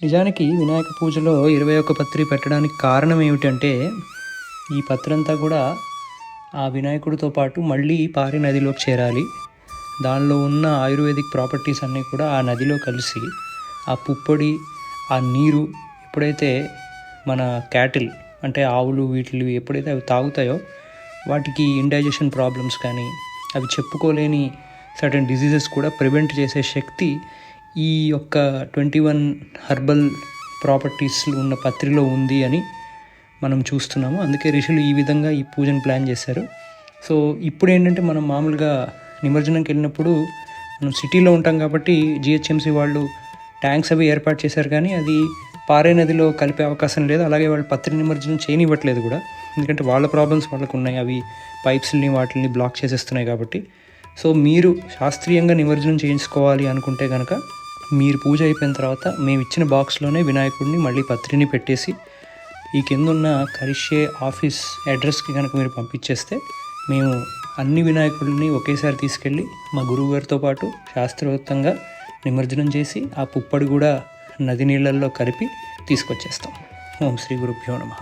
నిజానికి వినాయక పూజలో 21 పత్రి పెట్టడానికి కారణం ఏమిటంటే, ఈ పత్రంతా కూడా ఆ వినాయకుడితో పాటు మళ్ళీ పారే నదిలోకి చేరాలి. దానిలో ఉన్న ఆయుర్వేదిక్ ప్రాపర్టీస్ అన్నీ కూడా ఆ నదిలో కలిసి, ఆ పుప్పొడి, ఆ నీరు ఎప్పుడైతే మన క్యాటిల్ అంటే ఆవులు వీటివి ఎప్పుడైతే అవి తాగుతాయో, వాటికి ఇండైజెషన్ ప్రాబ్లమ్స్ కానీ, అవి చెప్పుకోలేని సర్టెన్ డిసీజెస్ కూడా ప్రివెంట్ చేసే శక్తి ఈ యొక్క 21 హర్బల్ ప్రాపర్టీస్ ఉన్న పత్రిలో ఉంది అని మనం చూస్తున్నాము. అందుకే ఋషులు ఈ విధంగా ఈ పూజను ప్లాన్ చేశారు. సో ఇప్పుడు ఏంటంటే, మనం మామూలుగా నిమజ్జనంకి వెళ్ళినప్పుడు మనం సిటీలో ఉంటాం కాబట్టి జిహెచ్ఎంసీ వాళ్ళు ట్యాంక్స్ అవి ఏర్పాటు చేశారు, కానీ అది పారే నదిలో కలిపే అవకాశం లేదు. అలాగే వాళ్ళు పత్రి నిమజ్జనం చేయనివ్వట్లేదు కూడా, ఎందుకంటే వాళ్ళ ప్రాబ్లమ్స్ వాళ్ళకు ఉన్నాయి. అవి పైప్స్ని వాటిని బ్లాక్ చేసేస్తున్నాయి కాబట్టి. సో మీరు శాస్త్రీయంగా నిమజ్జనం చేయించుకోవాలి అనుకుంటే కనుక, మీరు పూజ అయిపోయిన తర్వాత మేము ఇచ్చిన బాక్స్లోనే వినాయకుడిని మళ్ళీ పత్రిని పెట్టేసి ఈ కింద ఉన్న కరిష్యే ఆఫీస్ అడ్రస్కి కనుక మీరు పంపించేస్తే, మేము అన్ని వినాయకుడిని ఒకేసారి తీసుకెళ్ళి మా గురువుగారితో పాటు శాస్త్రోక్తంగా నిమజ్జనం చేసి ఆ పుప్పడి కూడా నది నీళ్ళల్లో కలిపి తీసుకొచ్చేస్తాం. ఓం శ్రీ గురుభ్యో నమః.